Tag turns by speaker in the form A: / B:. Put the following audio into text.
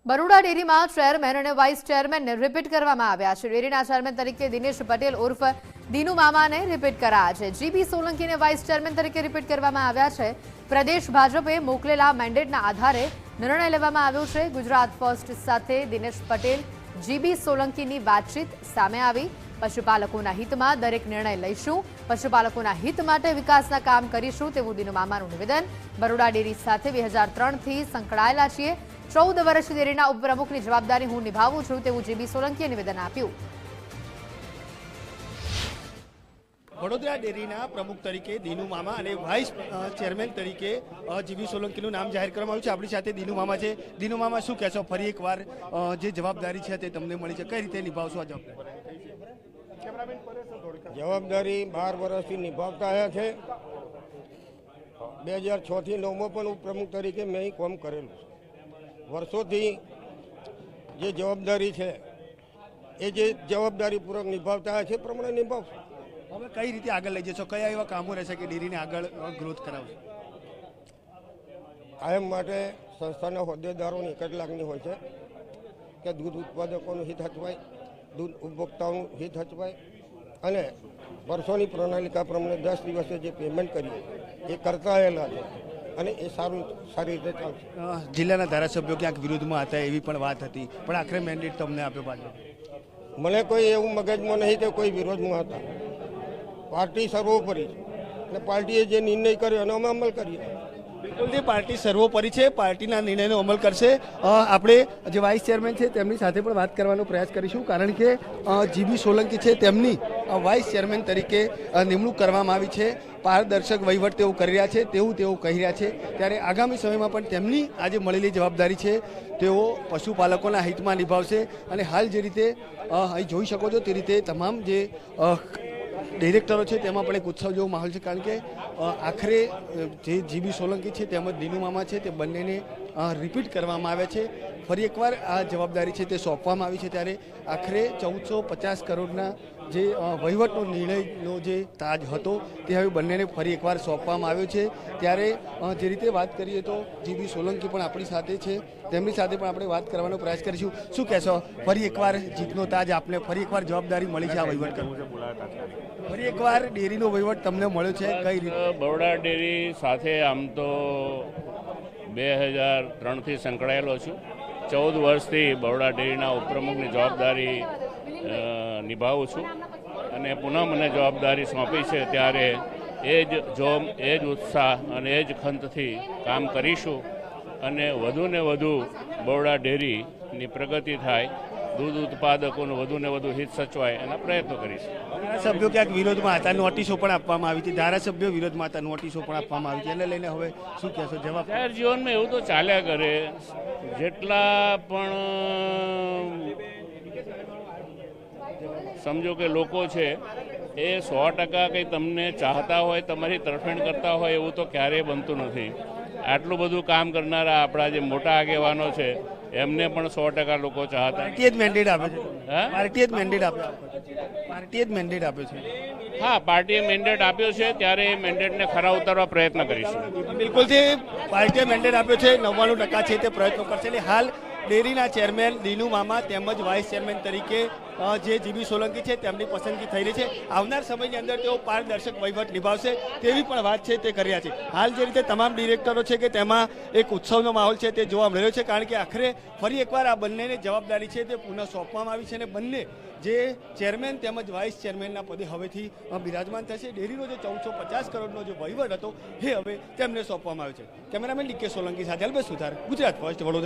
A: બરોડા ડેરીમાં ચેરમેન અને vice ચેરમેનને repeat કરવામાં આવ્યા છે। ડેરીના ચેરમેન તરીકે દિનેશ પટેલ ઉર્ફ દીનુ મામાને રિપીટ કરાયા છે। જીબી સોલંકીને વાઇસ ચેરમેન તરીકે રિપીટ કરવામાં આવ્યા છે। પ્રદેશ ભાજપે મોકલેલા મેન્ડેટના આધારે નિર્ણય લેવામાં આવ્યો છે। ગુજરાત ફર્સ્ટ સાથે દિનેશ પટેલ જીબી સોલંકીની વાતચીત સામે આવી। પશુપાલકોના હિતમાં દરેક નિર્ણય લઈશું, પશુપાલકોના હિત માટે વિકાસના કામ કરીશું તેવું દીનુ મામાનું નિવેદન। બરોડા ડેરી સાથે 2003થી સંકળાયેલા છીએ। 14 વર્ષ ડેરીના ઉપપ્રમુખની જવાબદારી હું નિભાવું છું તેવું જીબી સોલંકીએ નિવેદન આપ્યું।
B: વડોદરા ડેરીના પ્રમુખ તરીકે દીનુ મામા અને વાઇસ ચેરમેન તરીકે જીબી સોલંકીનું નામ જાહેર કરવામાં આવ્યું છે। આપણી સાથે દીનુ મામા છે। દીનુ મામા, શું કહેશો? ફરી એકવાર જે જવાબદારી છે તે તમને મળી છે, કઈ રીતે નિભાવશો આ
C: જવાબદારી? 12 વર્ષથી નિભાવતા આવ્યા છે। 2006થી 9માં પણ ઉપપ્રમુખ તરીકે મેં કામ કરેલું છે। વર્ષોથી જે જવાબદારી છે એ જે જવાબદારીપૂર્વક નિભાવતા આવ્યા છે પ્રમાણે નિભાવશું।
B: હવે કઈ રીતે આગળ લઈ જશો? કયા એવા કામો રહેશે કે ડેરીને આગળ ગ્રોથ કરાવશે?
C: કાયમ માટે સંસ્થાના હોદ્દેદારોની એક જ લાગણી હોય છે કે દૂધ ઉત્પાદકોનું હિત હચવાય, દૂધ ઉપભોક્તાઓનું હિત હચવાય અને વર્ષોની પ્રણાલિકા પ્રમાણે 10 દિવસે જે પેમેન્ટ કરીએ એ કરતા આવેલા છે અને એ સારી રીતે ચાલશે।
B: જિલ્લાના ધારાસભ્યો ક્યાંક વિરોધમાં હતા એવી પણ વાત હતી, પણ આખરે મેન્ડેટ તમને આપ્યો પાછો?
C: મને કોઈ એવું મગજમાં નહીં કે કોઈ વિરોધમાં હતા। પાર્ટી સર્વોપરી છે અને પાર્ટીએ જે નિર્ણય કર્યો એનો અમે અમલ કરીએ।
B: બિલકુલ, પાર્ટી સર્વોપરી છે, પાર્ટીના નિર્ણયનો અમલ કરશે। આપણે જે વાઇસ ચેરમેન છે તેમની સાથે પણ વાત કરવાનો પ્રયાસ કરીશું, કારણ કે જીબી સોલંકી છે તેમની વાઇસ ચેરમેન તરીકે નિમણૂક કરવામાં આવી છે। પારદર્શક વહીવટ તેઓ કરી રહ્યા છે તેવું તેઓ કહી રહ્યા છે। ત્યારે આગામી સમયમાં પણ તેમની આજે મળેલી જવાબદારી છે તેઓ પશુપાલકોના હિતમાં નિભાવશે। અને હાલ જે રીતે અહીં જોઈ શકો છો તે રીતે તમામ જે ડિરેક્ટરો છે તેમાં પણ એક ઉત્સવ જેવો માહોલ છે, કારણ કે આખરે જે જીબી સોલંકી છે તેમજ દીનુ મામા છે તે બંનેને રિપીટ કરવામાં આવ્યા છે। ફરી એકવાર આ જવાબદારી છે તે સોંપવામાં આવી છે। ત્યારે આખરે 1450 કરોડના જે વહીવટનો નિર્ણયનો જે તાજ હતો તે હવે બંનેને ફરી એકવાર સોંપવામાં આવ્યો છે। ત્યારે જે રીતે વાત કરીએ તો જીબી સોલંકી પણ આપણી સાથે છે, તેમની સાથે પણ આપણે વાત કરવાનો પ્રયાસ કરીશું। શું કહેશો? ફરી એકવાર જીતનો તાજ આપને, ફરી એકવાર જવાબદારી મળી છે આ વહીવટ કરવું છે, ફરી એકવાર ડેરીનો વહીવટ તમને મળ્યો છે, કઈ રીતે?
D: બરોડા ડેરી સાથે આમ તો 2003થી સંકળાયેલો છું। 14 વર્ષથી બરોડા ડેરીના ઉપપ્રમુખની જવાબદારી નિભાવું છું અને પુનઃ મને જવાબદારી સોંપી છે ત્યારે એ જ જોમ, એ જ ઉત્સાહ અને એ જ ખંતથી કામ કરીશું અને વધુને વધુ બરોડા ડેરીની પ્રગતિ થાય, દૂધ ઉત્પાદકોનું વધુને વધુ હિત સચવાય એના પ્રયત્નો કરીશું।
B: ધારાસભ્યો ક્યાંક વિરોધમાં હતા, નોટિસો પણ આપવામાં આવી હતી, ધારાસભ્યો વિરોધમાં હતા, નોટિસો પણ આપવામાં આવી હતી, એને લઈને હવે શું કહેશો? જવાબ?
D: જાહેર જીવનમાં એવું તો ચાલ્યા કરે। જેટલા પણ સમજો કે લોકો છે એ 100% કંઈ તમને ચાહતા હોય, તમારી તરફેણ કરતા હોય એવું તો ક્યારેય બનતું નથી। આટલું બધું કામ કરનારા આપણા જે મોટા આગેવાનો છે એમને પણ 100% લોકો ચાહતા।
B: પાર્ટીએ જ મેન્ડેટ આપ્યો છે? પાર્ટીએ જ મેન્ડેટ આપ્યો? પાર્ટીએ જ મેન્ડેટ આપ્યો છે?
D: હા, પાર્ટીએ મેન્ડેટ આપ્યો છે ત્યારે એ મેન્ડેટને ખરા ઉતારવા પ્રયત્ન કરીશું।
B: બિલકુલથી પાર્ટીએ મેન્ડેટ આપ્યો છે, 99% છે તે પ્રયત્નો કરશે। એટલે હાલ ડેરીના ચેરમેન દીનુ મામા તેમજ વાઇસ ચેરમેન તરીકે જે જીબી સોલંકી છે તેમની પસંદગી થઈ રહી છે। આવનાર સમયની અંદર તેઓ પારદર્શક વહીવટ નિભાવશે તેવી પણ વાત છે તે કર્યા છે। હાલ જે રીતે તમામ ડિરેક્ટરો છે કે તેમાં એક ઉત્સવનો માહોલ છે તે જોવા મળી રહ્યો છે, કારણ કે આખરે ફરી એકવાર આ બંનેને જવાબદારી છે તે પુનઃ સોંપવામાં આવી છે અને બંને જે ચેરમેન તેમજ વાઇસ ચેરમેનના પદે હવેથી બિરાજમાન થશે। ડેરીનો જે 1450 કરોડનો જે વહીવટ હતો એ હવે તેમને સોંપવામાં આવ્યો છે। કેમેરામેન ડીકે સોલંકી સાથે અલ્બેશ સુથાર, ગુજરાત ફર્સ્ટ, વડોદરા।